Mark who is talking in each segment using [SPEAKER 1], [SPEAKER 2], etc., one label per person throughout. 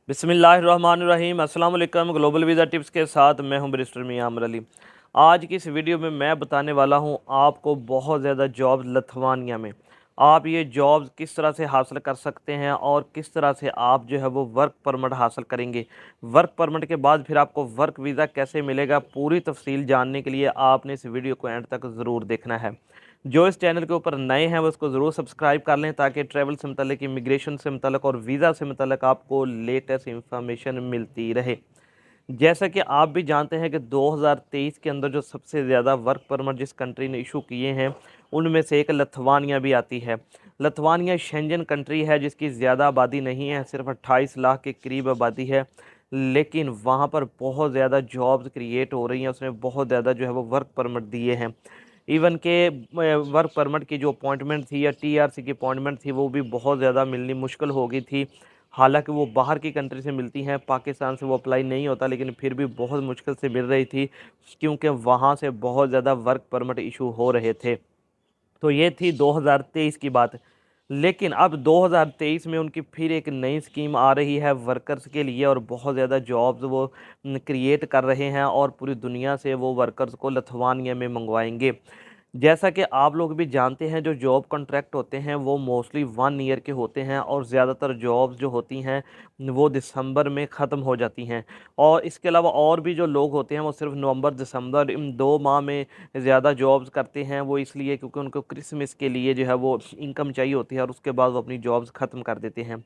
[SPEAKER 1] बिस्मिल्लाहिर्रहमानिर्रहीम। अस्सलाम वालेकुम। ग्लोबल वीज़ा टिप्स के साथ मैं हूं बैरिस्टर मियां अमर अली। आज की इस वीडियो में मैं बताने वाला हूं आपको बहुत ज़्यादा जॉब्स लिथुआनिया में। आप ये जॉब्स किस तरह से हासिल कर सकते हैं और किस तरह से आप जो है वो वर्क परमिट हासिल करेंगे। वर्क परमिट के बाद फिर आपको वर्क वीज़ा कैसे मिलेगा, पूरी तफसील जानने के लिए आपने इस वीडियो को एंड तक ज़रूर देखना है। जो इस चैनल के ऊपर नए हैं वो उसको ज़रूर सब्सक्राइब कर लें ताकि ट्रैवल से मतलब इमिग्रेशन से मतलब और वीज़ा से मतलब आपको लेटेस्ट इंफॉर्मेशन मिलती रहे। जैसा कि आप भी जानते हैं कि 2023 के अंदर जो सबसे ज़्यादा वर्क परमिट जिस कंट्री ने इशू किए हैं उनमें से एक लिथुआनिया भी आती है। लिथुआनिया शेंजन कंट्री है जिसकी ज़्यादा आबादी नहीं है, सिर्फ 28 लाख के करीब आबादी है, लेकिन वहाँ पर बहुत ज़्यादा जॉब्स क्रिएट हो रही हैं। उसने बहुत ज़्यादा जो है वो वर्क परमिट दिए हैं। इवन के वर्क परमिट की जो अपॉइंटमेंट थी या टीआरसी की अपॉइंटमेंट थी वो भी बहुत ज़्यादा मिलनी मुश्किल हो गई थी। हालांकि वो बाहर की कंट्री से मिलती हैं, पाकिस्तान से वो अप्लाई नहीं होता, लेकिन फिर भी बहुत मुश्किल से मिल रही थी क्योंकि वहाँ से बहुत ज़्यादा वर्क परमिट इशू हो रहे थे। तो ये थी 2023 की बात। लेकिन अब 2023 में उनकी फिर एक नई स्कीम आ रही है वर्कर्स के लिए और बहुत ज़्यादा जॉब्स वो क्रिएट कर रहे हैं और पूरी दुनिया से वो वर्कर्स को लिथुआनिया में मंगवाएंगे। जैसा कि आप लोग भी जानते हैं जो जॉब कॉन्ट्रैक्ट होते हैं वो मोस्टली 1 ईयर के होते हैं और ज़्यादातर जॉब्स जो होती हैं वो दिसंबर में ख़त्म हो जाती हैं। और इसके अलावा और भी जो लोग होते हैं वो सिर्फ नवंबर दिसंबर इन 2 माह में ज़्यादा जॉब्स करते हैं। वो इसलिए क्योंकि उनको क्रिसमस के लिए जो है वो इनकम चाहिए होती है और उसके बाद वो अपनी जॉब्स ख़त्म कर देते हैं।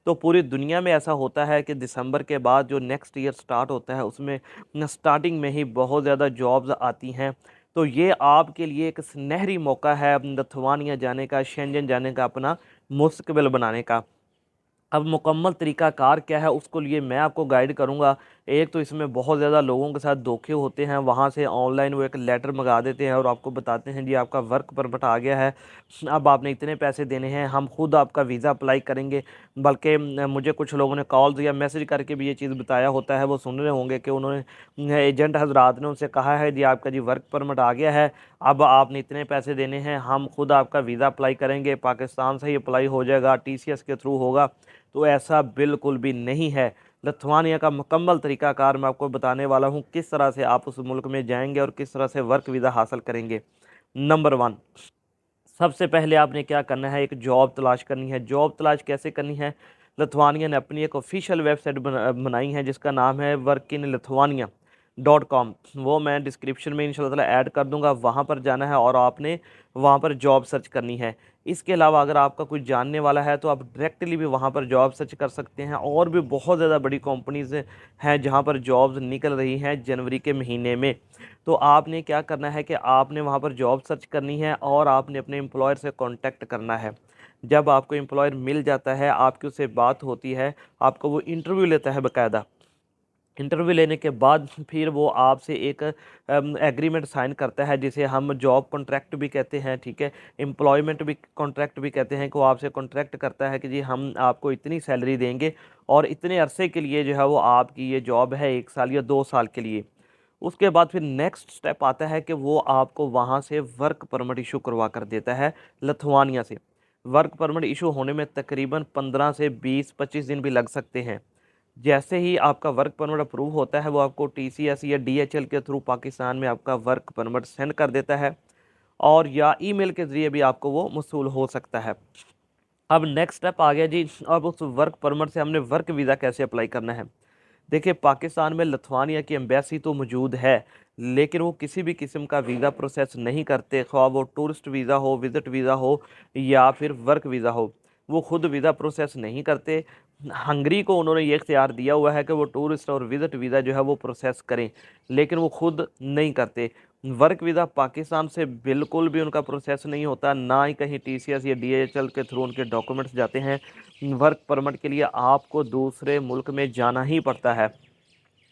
[SPEAKER 1] तो पूरी दुनिया में ऐसा होता है कि दिसंबर के बाद जो नेक्स्ट ईयर स्टार्ट होता है उसमें स्टार्टिंग में ही बहुत ज़्यादा जॉब्स आती हैं। तो ये आपके लिए एक सुनहरी मौका है लिथुआनिया जाने का, शेंजन जाने का, अपना मुस्तकबिल बनाने का। अब मुकम्मल तरीक़ाकार क्या है उसको लिए मैं आपको गाइड करूँगा। एक तो इसमें बहुत ज़्यादा लोगों के साथ धोखे होते हैं, वहाँ से ऑनलाइन वो एक लेटर मंगा देते हैं और आपको बताते हैं जी आपका वर्क परमिट आ गया है, अब आपने इतने पैसे देने हैं, हम खुद आपका वीज़ा अप्लाई करेंगे। बल्कि मुझे कुछ लोगों ने कॉल या मैसेज करके भी ये चीज़ बताया होता है। वो सुन रहे होंगे कि उन्होंने एजेंट हजरात ने उनसे कहा है जी आपका जी वर्क परमिट आ गया है, अब आपने इतने पैसे देने हैं, हम खुद आपका वीज़ा अप्लाई करेंगे, पाकिस्तान से ही अप्लाई हो जाएगा, टीसीएस के थ्रू होगा। तो ऐसा बिल्कुल भी नहीं है। लिथुआनिया का मुकम्मल तरीक़ाकार मैं आपको बताने वाला हूँ किस तरह से आप उस मुल्क में जाएंगे और किस तरह से वर्क वीज़ा हासिल करेंगे। नंबर 1, सबसे पहले आपने क्या करना है, एक जॉब तलाश करनी है। जॉब तलाश कैसे करनी है? लिथुआनिया ने अपनी एक ऑफिशियल वेबसाइट बनाई है जिसका नाम है workinlithuania.com। वो मैं डिस्क्रिप्शन में इंशाल्लाह ताला ऐड कर दूंगा। वहाँ पर जाना है और आपने वहाँ पर जॉब सर्च करनी है। इसके अलावा अगर आपका कोई जानने वाला है तो आप डायरेक्टली भी वहाँ पर जॉब सर्च कर सकते हैं। और भी बहुत ज़्यादा बड़ी कंपनीज़ हैं जहाँ पर जॉब्स निकल रही हैं जनवरी के महीने में। तो आपने क्या करना है कि आपने वहाँ पर जॉब सर्च करनी है और आपने अपने एम्प्लॉयर से कांटेक्ट करना है। जब आपको एम्प्लॉयर मिल जाता है, आपकी उससे बात होती है, आपको वो इंटरव्यू लेता है बाकायदा। इंटरव्यू लेने के बाद फिर वो आपसे एक एग्रीमेंट साइन करता है जिसे हम जॉब कॉन्ट्रैक्ट भी कहते हैं, ठीक है। एम्प्लॉयमेंट भी कॉन्ट्रैक्ट भी कहते हैं कि वो आपसे कॉन्ट्रैक्ट करता है कि जी हम आपको इतनी सैलरी देंगे और इतने अरसे के लिए जो है वो आपकी ये जॉब है 1 साल या 2 साल के लिए। उसके बाद फिर नेक्स्ट स्टेप आता है कि वो आपको वहाँ से वर्क परमिट इशू करवा कर देता है लिथुआनिया से। वर्क परमिट इशू होने में तकरीबन 15 से 20-25 दिन भी लग सकते हैं। जैसे ही आपका वर्क परमिट अप्रूव होता है वो आपको टीसीएस या डीएचएल के थ्रू पाकिस्तान में आपका वर्क परमिट सेंड कर देता है और या ईमेल के ज़रिए भी आपको वो मौसूल हो सकता है। अब नेक्स्ट स्टेप आ गया जी, अब उस वर्क परमिट से हमने वर्क वीज़ा कैसे अप्लाई करना है। देखिए पाकिस्तान में लिथुआनिया की एम्बेसी तो मौजूद है, लेकिन वो किसी भी किस्म का वीज़ा प्रोसेस नहीं करते, ख्वाह वो टूरिस्ट वीज़ा हो, विज़िट वीज़ा हो या फिर वर्क वीज़ा हो। वो खुद वीज़ा प्रोसेस नहीं करते। हंगरी को उन्होंने ये इख्तियार दिया हुआ है कि वो टूरिस्ट और विज़िट वीज़ा जो है वो प्रोसेस करें, लेकिन वो खुद नहीं करते। वर्क वीज़ा पाकिस्तान से बिल्कुल भी उनका प्रोसेस नहीं होता, ना ही कहीं टीसीएस या डीएचएल के थ्रू उनके डॉक्यूमेंट्स जाते हैं। वर्क परमिट के लिए आपको दूसरे मुल्क में जाना ही पड़ता है।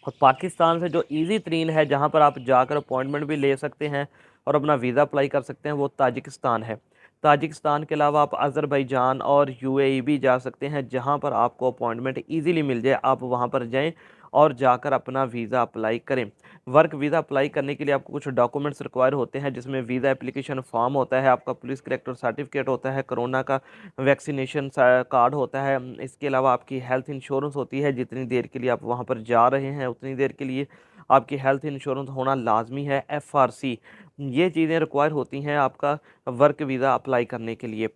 [SPEAKER 1] और पाकिस्तान से जो ईज़ी तरीन है जहाँ पर आप जाकर अपॉइंटमेंट भी ले सकते हैं और अपना वीज़ा अप्लाई कर सकते हैं वो ताजिकिस्तान है। ताजिकिस्तान के अलावा आप अज़रबैजान और यूएई भी जा सकते हैं, जहां पर आपको अपॉइंटमेंट इजीली मिल जाए। आप वहां पर जाएं और जाकर अपना वीज़ा अप्लाई करें। वर्क वीज़ा अप्लाई करने के लिए आपको कुछ डॉक्यूमेंट्स रिक्वायर होते हैं, जिसमें वीज़ा एप्लीकेशन फॉर्म होता है, आपका पुलिस करेक्टर सर्टिफिकेट होता है, कोरोना का वैक्सीनेशन कार्ड होता है। इसके अलावा आपकी हेल्थ इंश्योरेंस होती है, जितनी देर के लिए आप वहाँ पर जा रहे हैं उतनी देर के लिए आपकी हेल्थ इंश्योरेंस होना लाजमी है। एफआरसी, ये चीज़ें रिक्वायर होती हैं आपका वर्क वीज़ा अप्लाई करने के लिए।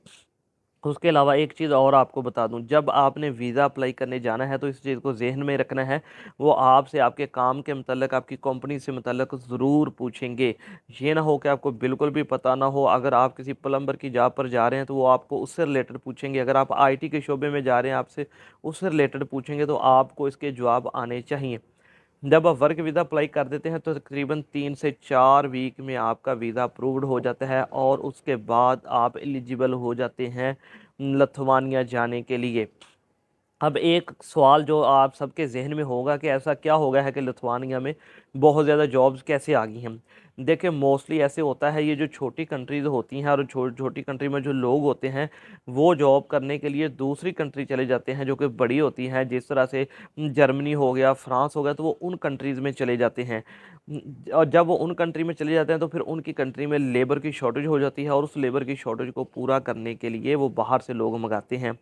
[SPEAKER 1] उसके अलावा एक चीज़ और आपको बता दूं, जब आपने वीज़ा अप्लाई करने जाना है तो इस चीज़ को जहन में रखना है, वो आपसे आपके काम के मतलब आपकी कंपनी से मतलब ज़रूर पूछेंगे। ये ना हो कि आपको बिल्कुल भी पता ना हो। अगर आप किसी प्लम्बर की जॉब पर जा रहे हैं तो वो आपको उससे रिलेटेड पूछेंगे। अगर आप आईटी के शोबे में जा रहे हैं आपसे उससे रिलेटेड पूछेंगे, तो आपको इसके जवाब आने चाहिए। जब आप वर्क वीज़ा अप्लाई कर देते हैं तो तकरीबन 3 से 4 वीक में आपका वीज़ा अप्रूव्ड हो जाता है और उसके बाद आप एलिजिबल हो जाते हैं लथवानिया जाने के लिए। अब एक सवाल जो आप सबके ज़हन में होगा कि ऐसा क्या हो गया है कि लिथुआनिया में बहुत ज़्यादा जॉब्स कैसे आ गई हैं। देखिए, मोस्टली ऐसे होता है, ये जो छोटी कंट्रीज़ होती हैं और छोटी कंट्री में जो लोग होते हैं वो जॉब करने के लिए दूसरी कंट्री चले जाते हैं जो कि बड़ी होती हैं, जिस तरह से जर्मनी हो गया, फ्रांस हो गया, तो वो उन कंट्रीज़ में चले जाते हैं। और जब वो उन कंट्री में चले जाते हैं तो फिर उनकी कंट्री में लेबर की शॉर्टेज हो जाती है और उस लेबर की शॉर्टेज को पूरा करने के लिए वो बाहर से लोग मंगाते हैं।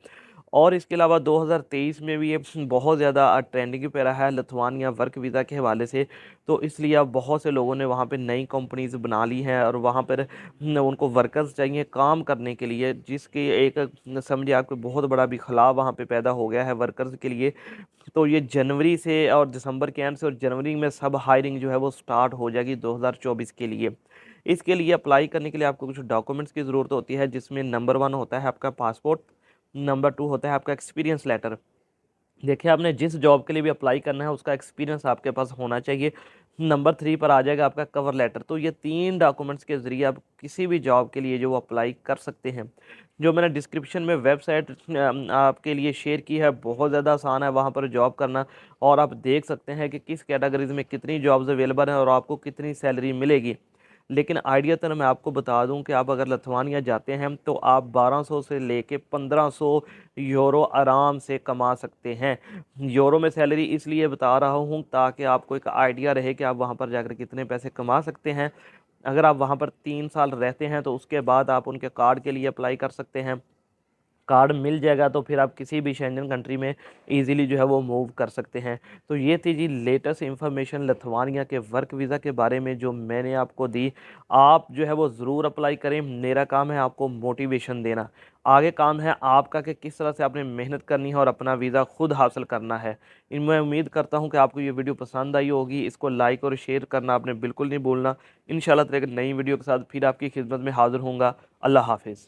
[SPEAKER 1] और इसके अलावा 2023 में भी ये बहुत ज़्यादा ट्रेंडिंग पे रहा है लिथुआनिया वर्क वीज़ा के हवाले से। तो इसलिए अब बहुत से लोगों ने वहाँ पे नई कंपनीज़ बना ली हैं और वहाँ पर उनको वर्कर्स चाहिए काम करने के लिए, जिसकी एक समझिए आपको बहुत बड़ा भी खलाव वहाँ पे पैदा हो गया है वर्कर्स के लिए। तो ये जनवरी से और दिसंबर के एंड से और जनवरी में सब हायरिंग जो है वो स्टार्ट हो जाएगी 2024 के लिए। इसके लिए अप्लाई करने के लिए आपको कुछ डॉक्यूमेंट्स की ज़रूरत होती है, जिसमें नंबर 1 होता है आपका पासपोर्ट, नंबर 2 होता है आपका एक्सपीरियंस लेटर। देखिए, आपने जिस जॉब के लिए भी अप्लाई करना है उसका एक्सपीरियंस आपके पास होना चाहिए। नंबर 3 पर आ जाएगा आपका कवर लेटर। तो ये 3 डॉक्यूमेंट्स के ज़रिए आप किसी भी जॉब के लिए जो अप्लाई कर सकते हैं। जो मैंने डिस्क्रिप्शन में वेबसाइट आपके लिए शेयर की है, बहुत ज़्यादा आसान है वहाँ पर जॉब करना। और आप देख सकते हैं कि किस कैटेगरीज़ में कितनी जॉब्स अवेलेबल हैं और आपको कितनी सैलरी मिलेगी। लेकिन आइडियातन मैं आपको बता दूं कि आप अगर लिथुआनिया जाते हैं तो आप 1200 से लेके 1500 यूरो आराम से कमा सकते हैं। यूरो में सैलरी इसलिए बता रहा हूं ताकि आपको एक आइडिया रहे कि आप वहां पर जाकर कितने पैसे कमा सकते हैं। अगर आप वहां पर 3 साल रहते हैं तो उसके बाद आप उनके कार्ड के लिए अप्लाई कर सकते हैं। कार्ड मिल जाएगा तो फिर आप किसी भी शेंजन कंट्री में इजीली जो है वो मूव कर सकते हैं। तो ये थी जी लेटेस्ट इन्फॉर्मेशन लिथुआनिया के वर्क वीज़ा के बारे में जो मैंने आपको दी। आप जो है वो ज़रूर अप्लाई करें। मेरा काम है आपको मोटिवेशन देना, आगे काम है आपका कि किस तरह से आपने मेहनत करनी है और अपना वीज़ा खुद हासिल करना है। मैं उम्मीद करता हूँ कि आपको ये वीडियो पसंद आई होगी। इसको लाइक और शेयर करना आपने बिल्कुल नहीं भूलना। इंशाल्लाह तेरे एक नई वीडियो के साथ फिर आपकी खिदमत में हाज़िर होऊंगा। अल्लाह हाफिज़।